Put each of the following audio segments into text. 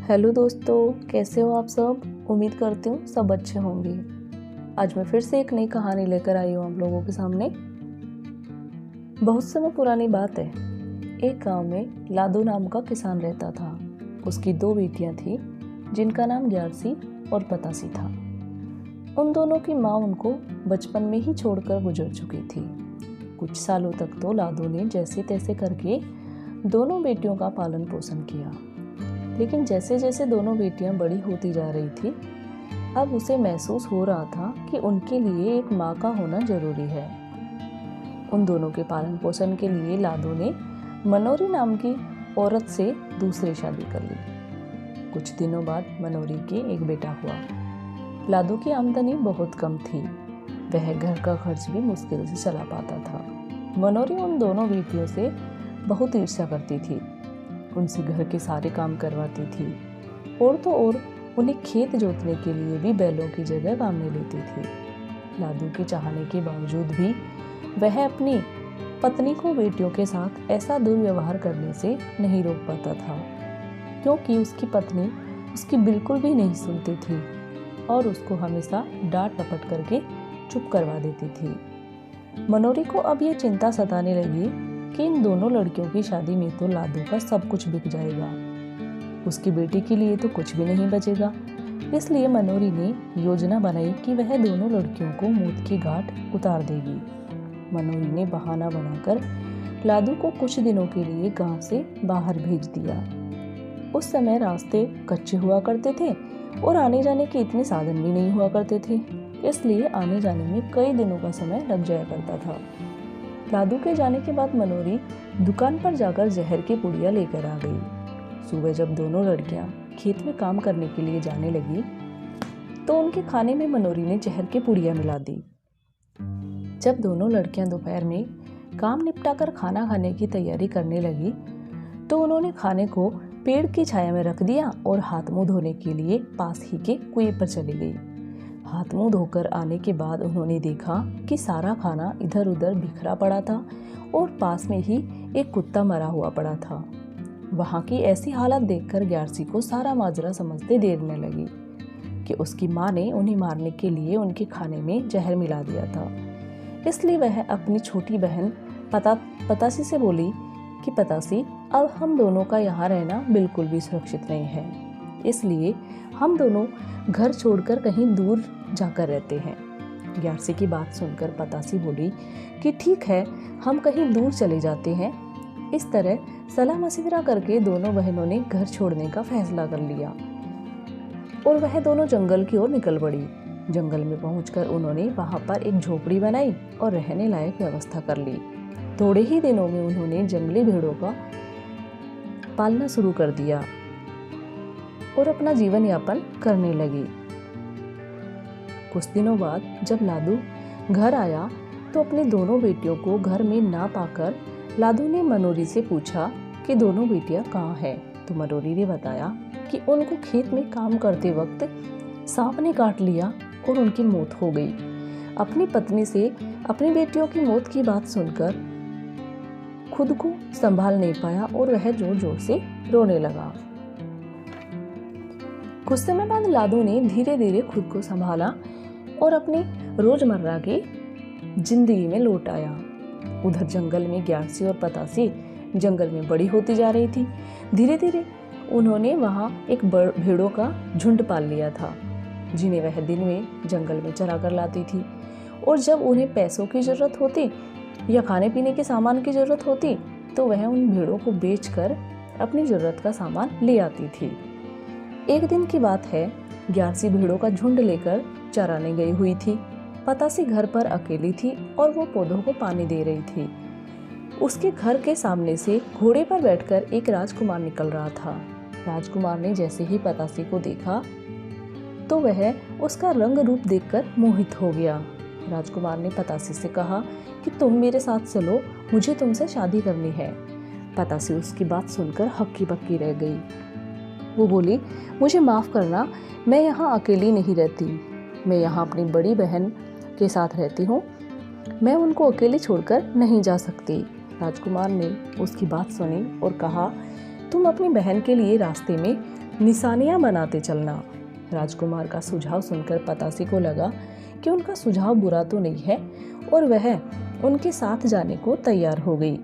Hello दोस्तों, कैसे हो आप सब। उम्मीद करती हूँ सब अच्छे होंगे। आज मैं फिर से एक नई कहानी लेकर आई हूँ आप लोगों के सामने। बहुत समय पुरानी बात है। एक गांव में लादू नाम का किसान रहता था। उसकी 2 बेटियां थीं जिनका नाम ग्यारसी और पतासी था। उन दोनों की माँ उनको बचपन में ही छोड़कर गुजर चुकी थी। कुछ सालों तक तो लादू ने जैसे तैसे करके दोनों बेटियों का पालन पोषण किया, लेकिन जैसे जैसे दोनों बेटियां बड़ी होती जा रही थी, अब उसे महसूस हो रहा था कि उनके लिए एक माँ का होना जरूरी है। उन दोनों के पालन पोषण के लिए लादू ने मनोरी नाम की औरत से दूसरी शादी कर ली। कुछ दिनों बाद मनोरी के एक बेटा हुआ। लादू की आमदनी बहुत कम थी। वह घर का खर्च भी मुश्किल से चला पाता था। मनोरी उन दोनों बेटियों से बहुत ईर्ष्या करती थी। उनसे घर के सारे काम करवाती थी और तो और उन्हें खेत जोतने के लिए भी बैलों की जगह काम में लेती थी। लादू के चाहने के बावजूद भी वह अपनी पत्नी को बेटियों के साथ ऐसा दुर्व्यवहार करने से नहीं रोक पाता था, क्योंकि उसकी पत्नी उसकी बिल्कुल भी नहीं सुनती थी और उसको हमेशा डांट डपट करके चुप करवा देती थी। मनोरी को अब यह चिंता सताने लगी कि इन दोनों लड़कियों की शादी में तो लादू का सब कुछ बिक जाएगा, उसकी बेटी के लिए तो कुछ भी नहीं बचेगा। इसलिए मनोरी ने योजना बनाई कि वह दोनों लड़कियों को मौत की घाट उतार देगी। मनोरी ने बहाना बनाकर लादू को कुछ दिनों के लिए गांव से बाहर भेज दिया। उस समय रास्ते कच्चे हुआ करते थे और आने जाने के इतने साधन भी नहीं हुआ करते थे, इसलिए आने जाने में कई दिनों का समय लग जाया करता था। लादू के जाने के बाद मनोरी दुकान पर जाकर जहर की पुड़िया लेकर आ गई। सुबह जब दोनों लड़कियां खेत में काम करने के लिए जाने लगी तो उनके खाने में मनोरी ने जहर की पुड़िया मिला दी। जब दोनों लड़कियां दोपहर में काम निपटाकर खाना खाने की तैयारी करने लगी तो उन्होंने खाने को पेड़ की छाया में रख दिया और हाथ मुंह धोने के लिए पास ही के कुएं पर चली गई। हाथ मुंह धोकर आने के बाद उन्होंने देखा कि सारा खाना इधर उधर बिखरा पड़ा था और पास में ही एक कुत्ता मरा हुआ पड़ा था। वहां की ऐसी हालत देखकर ग्यारसी को सारा माजरा समझते देर न लगी कि उसकी माँ ने उन्हें मारने के लिए उनके खाने में जहर मिला दिया था। इसलिए वह अपनी छोटी बहन पतासी से बोली कि पतासी, अब हम दोनों का यहाँ रहना बिल्कुल भी सुरक्षित नहीं है, इसलिए हम दोनों घर छोड़कर कहीं दूर जाकर रहते हैं। ग्यारसी की बात सुनकर पतासी बोली कि ठीक है, हम कहीं दूर चले जाते हैं। इस तरह सलाह मशविरा करके दोनों बहनों ने घर छोड़ने का फैसला कर लिया और वह दोनों जंगल की ओर निकल पड़ी। जंगल में पहुंचकर उन्होंने वहां पर एक झोपड़ी बनाई और रहने लायक व्यवस्था कर ली। थोड़े ही दिनों में उन्होंने जंगली भेड़ों का पालना शुरू कर दिया और अपना जीवन यापन करने लगी। कुछ दिनों बाद जब लादू घर आया तो अपनी दोनों बेटियों को घर में ना पाकर लादू ने मनोरी से पूछा कि दोनों बेटियां कहाँ हैं। तो मनोरी ने बताया कि उनको खेत में काम करते वक्त सांप ने काट लिया और उनकी मौत हो गई। अपनी पत्नी से अपनी बेटियों की मौत की बात सुनकर खुद को संभाल नहीं पाया और वह जोर जोर से रोने लगा। कुछ समय बाद लादू ने धीरे धीरे खुद को संभाला और अपने रोजमर्रा की जिंदगी में लौट आया। उधर जंगल में ग्यारसी और पतासी जंगल में बड़ी होती जा रही थी। धीरे धीरे उन्होंने वहां एक भेड़ों का झुंड पाल लिया था, जिन्हें वह दिन में जंगल में चरा कर लाती थी और जब उन्हें पैसों की जरूरत होती या खाने पीने के सामान की जरूरत होती तो वह उन भेड़ों को बेचकर अपनी जरूरत का सामान ले आती थी। एक दिन की बात है, ग्यारसी भेड़ों का झुंड लेकर चराने गई हुई थी। पतासी घर पर अकेली थी और वो पौधों को पानी दे रही थी। उसके घर के सामने से घोड़े पर बैठकर एक राजकुमार निकल रहा था। राजकुमार ने जैसे ही पतासी को देखा तो वह उसका रंग रूप देखकर मोहित हो गया। राजकुमार ने पतासी से कहा कि तुम मेरे साथ चलो, मुझे तुमसे शादी करनी है। पतासी उसकी बात सुनकर हक्की बक्की रह गई। वो बोली, मुझे माफ़ करना, मैं यहाँ अकेली नहीं रहती, मैं यहाँ अपनी बड़ी बहन के साथ रहती हूँ, मैं उनको अकेले छोड़कर नहीं जा सकती। राजकुमार ने उसकी बात सुनी और कहा, तुम अपनी बहन के लिए रास्ते में निशानियां बनाते चलना। राजकुमार का सुझाव सुनकर पतासी को लगा कि उनका सुझाव बुरा तो नहीं है और वह उनके साथ जाने को तैयार हो गई।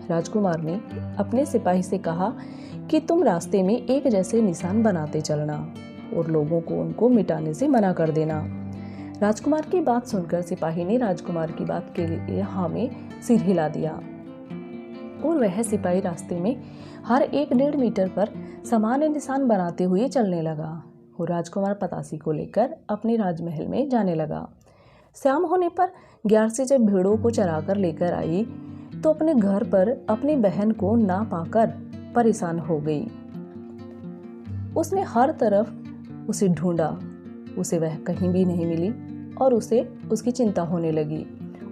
राजकुमार ने अपने सिपाही से कहा कि तुम रास्ते में एक जैसे निशान बनाते चलना और लोगों को उनको मिटाने से मना कर देना। राजकुमार की बात सुनकर सिपाही ने राजकुमार की बात के लिए हाँ में सिर हिला दिया और वह सिपाही रास्ते में हर 1-1.5 मीटर पर सामान्य निशान बनाते हुए चलने लगा और राजकुमार पतासी को लेकर अपने राजमहल में जाने लगा। शाम होने पर ग्यारसी जब भेड़ों को चराकर लेकर आई तो अपने घर पर अपनी बहन को ना पाकर परेशान हो गई। उसने हर तरफ उसे ढूंढा, उसे वह कहीं भी नहीं मिली और उसे उसकी चिंता होने लगी।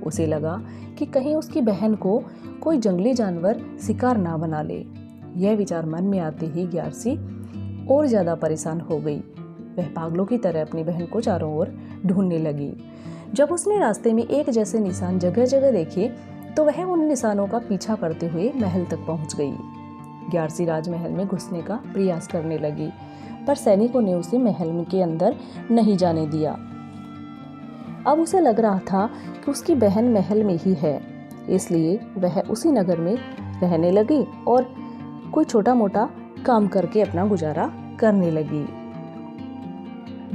उसे लगा कि कहीं उसकी बहन को कोई जंगली जानवर शिकार ना बना ले। यह विचार मन में आते ही ग्यारसी और ज्यादा परेशान हो गई। वह पागलों की तरह अपनी बहन को चारों ओर ढूंढने लगी। जब उसने रास्ते में एक जैसे निशान जगह जगह देखे तो वह उन निशानों का पीछा करते हुए महल तक पहुंच गई। ग्यारसी राजमहल में घुसने का प्रयास करने लगी, पर सैनिकों ने उसे महल के अंदर नहीं जाने दिया। अब उसे लग रहा था कि उसकी बहन महल में ही है, इसलिए वह उसी नगर में रहने लगी और कोई छोटा मोटा काम करके अपना गुजारा करने लगी।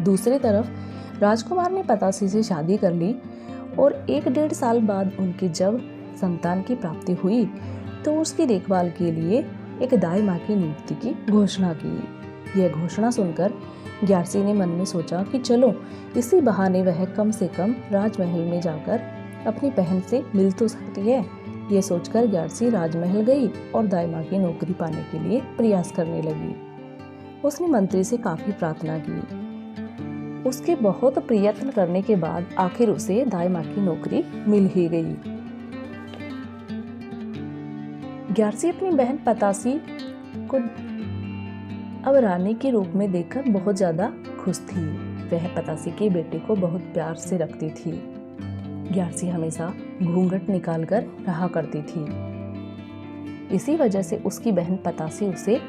दूसरी तरफ राजकुमार ने पतासी से शादी कर ली और 1-1.5 साल बाद उनकी जब संतान की प्राप्ति हुई तो उसकी देखभाल के लिए एक दाई माँ की नियुक्ति की घोषणा की। यह घोषणा सुनकर ग्यारसी ने मन में सोचा कि चलो इसी बहाने वह कम से कम राजमहल में जाकर अपनी बहन से मिल तो सकती है। ये सोचकर ग्यारसी राजमहल गई और दाई माँ की नौकरी पाने के लिए प्रयास करने लगी। उसने मंत्री से काफी प्रार्थना की। उसके बहुत प्रयत्न करने के बाद आखिर उसे दाई माँ की नौकरी मिल ही गई। ग्यारसी अपनी बहन पतासी को अब रानी के रूप में देखकर बहुत ज्यादा खुश थी। वह पतासी के बेटे को बहुत प्यार से रखती थी। ग्यारसी हमेशा घूंघट निकालकर रहा करती थी। इसी वजह से उसकी बहन पतासी उसे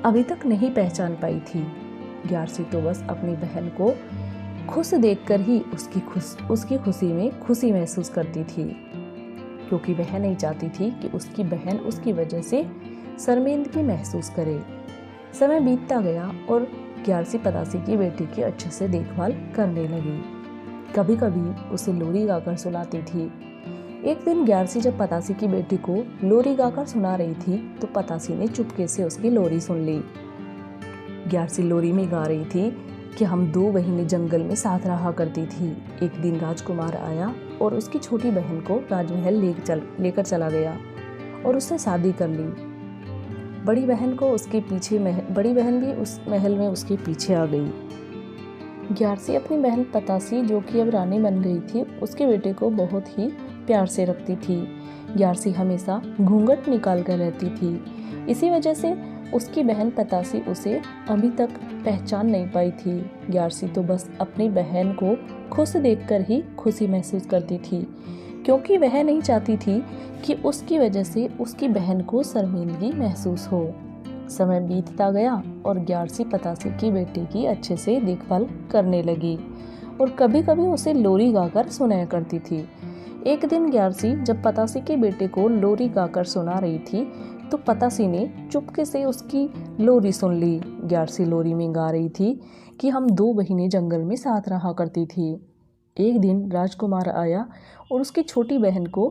अभी तक नहीं पहचान पाई थी। ग्यारसी तो बस अपनी बहन को खुश देखकर ही उसकी खुशी में खुशी महसूस करती थी, क्योंकि वह नहीं चाहती थी कि उसकी बहन उसकी वजह से शर्मिंदगी महसूस करे। समय बीतता गया और ग्यारसी पतासी की बेटी की अच्छे से देखभाल करने लगी। कभी कभी उसे लोरी गाकर सुनाती थी। एक दिन ग्यारसी जब पतासी की बेटी को लोरी गाकर सुना रही थी तो पतासी ने चुपके से उसकी लोरी सुन ली। ग्यारसी लोरी में गा रही थी कि हम 2 बहनें जंगल में साथ रहा करती थी। एक दिन राजकुमार आया और उसकी छोटी बहन को राजमहल लेकर चला गया और उससे शादी कर ली। बड़ी बहन भी उस महल में उसके पीछे आ गई। ग्यारसी अपनी बहन पतासी, जो कि अब रानी बन गई थी, उसके बेटे को बहुत ही प्यार से रखती थी। ग्यारसी हमेशा घूंघट निकाल कर रहती थी। इसी वजह से उसकी बहन पतासी उसे अभी तक पहचान नहीं पाई थी। ग्यारसी तो बस अपनी बहन को खुश देखकर ही खुशी महसूस करती थी, क्योंकि वह नहीं चाहती थी कि उसकी वजह से उसकी बहन को शर्मिंदगी महसूस हो। समय बीतता गया और ग्यारसी पतासी की बेटी की अच्छे से देखभाल करने लगी और कभी कभी उसे लोरी गाकर सुनाया करती थी। एक दिन ग्यारसी जब पतासी के बेटे को लोरी गाकर सुना रही थी तो पतासी ने चुपके से उसकी लोरी सुन ली। ग्यारसी लोरी में गा रही थी कि हम 2 बहनें जंगल में साथ रहा करती थी। एक दिन राजकुमार आया और उसकी छोटी बहन को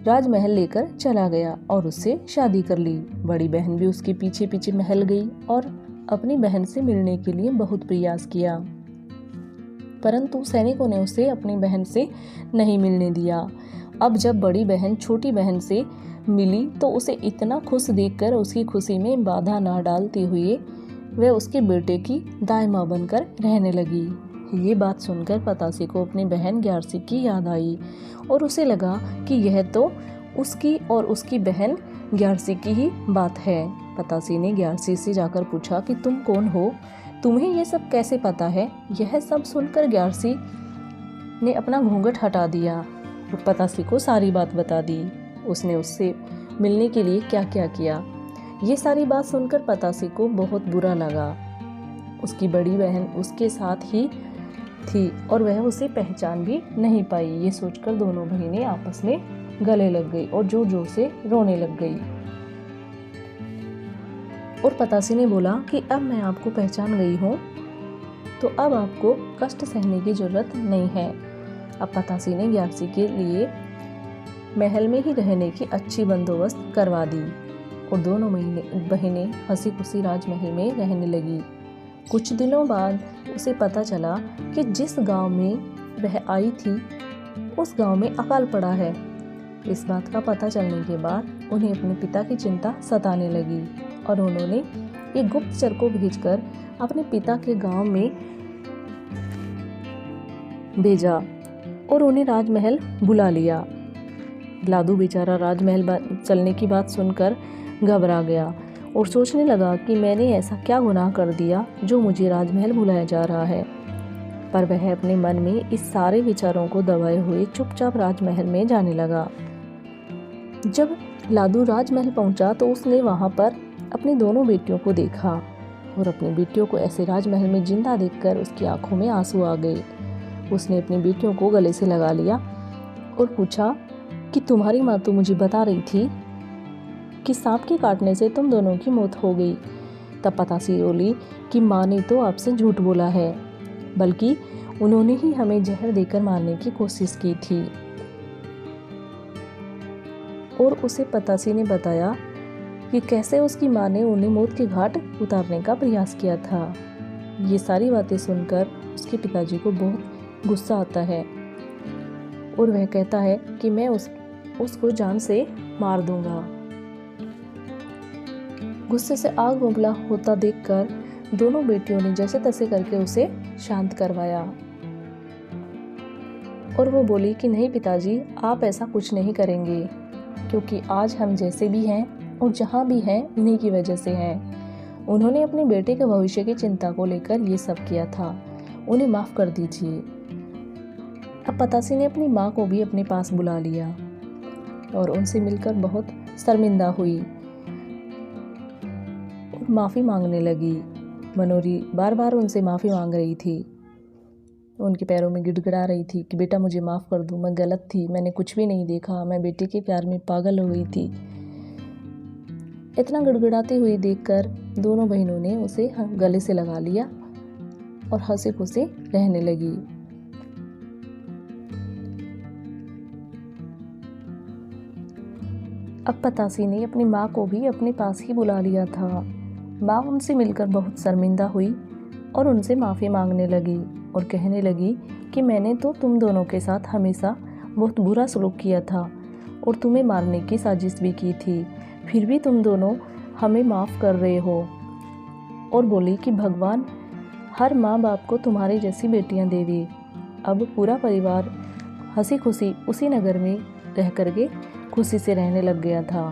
राजमहल लेकर चला गया और उससे शादी कर ली। बड़ी बहन भी उसके पीछे पीछे महल गई और अपनी बहन से मिलने के लिए बहुत प्रयास किया, परंतु सैनिकों ने उसे अपनी बहन से नहीं मिलने दिया। अब जब बड़ी बहन छोटी बहन से मिली तो उसे इतना खुश देखकर उसकी खुशी में बाधा ना डालते हुए वह उसके बेटे की दाई माँ बनकर रहने लगी। ये बात सुनकर पतासी को अपनी बहन ग्यारसी की याद आई और उसे लगा कि यह तो उसकी और उसकी बहन ग्यारसी की ही बात है। पतासी ने ग्यारसी से जाकर पूछा कि तुम कौन हो, तुम्हें ये सब कैसे पता है। यह सब सुनकर ग्यारसी ने अपना घूंघट हटा दिया और पतासी को सारी बात बता दी। उसने उससे मिलने के लिए क्या क्या किया। ये सारी बात सुनकर पतासी को बहुत बुरा लगा। उसकी बड़ी बहन उसके साथ ही थी और वह उसे पहचान भी नहीं पाई। ये सोचकर दोनों बहनें आपस में गले लग गई और जोर जोर से रोने लग गई। और पतासी ने बोला कि अब मैं आपको पहचान गई हूँ, तो अब आपको कष्ट सहने की जरूरत नहीं है। अब पतासी ने ग्यारसी के लिए महल में ही रहने की अच्छी बंदोबस्त करवा दी और दोनों बहनें हंसी खुशी राजमहल में रहने लगी। कुछ दिनों बाद उसे पता चला कि जिस गांव में वह आई थी उस गांव में अकाल पड़ा है। इस बात का पता चलने के बाद उन्हें अपने पिता की चिंता सताने लगी और उन्होंने एक गुप्तचर को भेजकर अपने पिता के गांव में भेजा और उन्हें राजमहल बुला लिया। लादू बेचारा राजमहल चलने की बात सुनकर घबरा गया और सोचने लगा कि मैंने ऐसा क्या गुनाह कर दिया जो मुझे राजमहल बुलाया जा रहा है। पर वह अपने मन में इस सारे विचारों को दबाए हुए चुपचाप राजमहल में जाने लगा। जब लादू राजमहल पहुंचा तो उसने वहां पर अपनी दोनों बेटियों को देखा और अपनी बेटियों को ऐसे राजमहल में जिंदा देखकर उसकी आंखों में आंसू आ गए। उसने अपनी बेटियों को गले से लगा लिया और पूछा कि तुम्हारी माँ तो मुझे बता रही थी कि सांप के काटने से तुम दोनों की मौत हो गई। तब पतासी बोली कि माँ ने तो आपसे झूठ बोला है, बल्कि उन्होंने ही हमें जहर देकर मारने की कोशिश की थी। और उसे पतासी ने बताया कि कैसे उसकी माँ ने उन्हें मौत के घाट उतारने का प्रयास किया था। ये सारी बातें सुनकर उसके पिताजी को बहुत गुस्सा आता है और वह कहता है कि मैं उसको जान से मार दूंगा। गुस्से से आग बबूला होता देखकर दोनों बेटियों ने जैसे तैसे करके उसे शांत करवाया और वो बोली कि नहीं पिताजी, आप ऐसा कुछ नहीं करेंगे, क्योंकि आज हम जैसे भी हैं और जहाँ भी हैं उन्हीं की वजह से हैं। उन्होंने अपने बेटे के भविष्य की चिंता को लेकर ये सब किया था, उन्हें माफ़ कर दीजिए। अब पतासी ने अपनी माँ को भी अपने पास बुला लिया और उनसे मिलकर बहुत शर्मिंदा हुई और माफ़ी मांगने लगी। मनोरी बार बार उनसे माफ़ी मांग रही थी, उनके पैरों में गिड़गिड़ा रही थी कि बेटा मुझे माफ़ कर दो, मैं गलत थी, मैंने कुछ भी नहीं देखा, मैं बेटे के प्यार में पागल हो गई थी। इतना गिड़गिड़ाती हुई देखकर दोनों बहनों ने उसे गले से लगा लिया और हंसी खुशी रहने लगी। अब पतासी ने अपनी माँ को भी अपने पास ही बुला लिया था। माँ उनसे मिलकर बहुत शर्मिंदा हुई और उनसे माफ़ी मांगने लगी और कहने लगी कि मैंने तो तुम दोनों के साथ हमेशा बहुत बुरा सलूक किया था और तुम्हें मारने की साजिश भी की थी, फिर भी तुम दोनों हमें माफ़ कर रहे हो। और बोली कि भगवान हर माँ बाप को तुम्हारी जैसी बेटियाँ देवे। अब पूरा परिवार हंसी खुशी उसी नगर में रह करके खुशी से रहने लग गया था।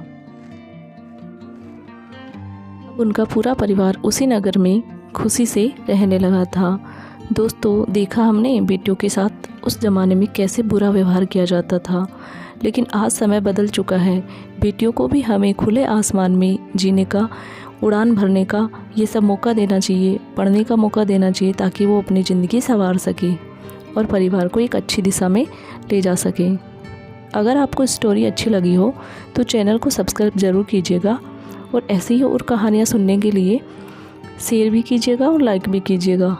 उनका पूरा परिवार उसी नगर में खुशी से रहने लगा था। दोस्तों, देखा हमने बेटियों के साथ उस ज़माने में कैसे बुरा व्यवहार किया जाता था, लेकिन आज समय बदल चुका है। बेटियों को भी हमें खुले आसमान में जीने का, उड़ान भरने का ये सब मौका देना चाहिए, पढ़ने का मौका देना चाहिए, ताकि वो अपनी ज़िंदगी संवार सके और परिवार को एक अच्छी दिशा में ले जा सके। अगर आपको स्टोरी अच्छी लगी हो तो चैनल को सब्सक्राइब ज़रूर कीजिएगा और ऐसी ही और कहानियाँ सुनने के लिए शेयर भी कीजिएगा और लाइक भी कीजिएगा।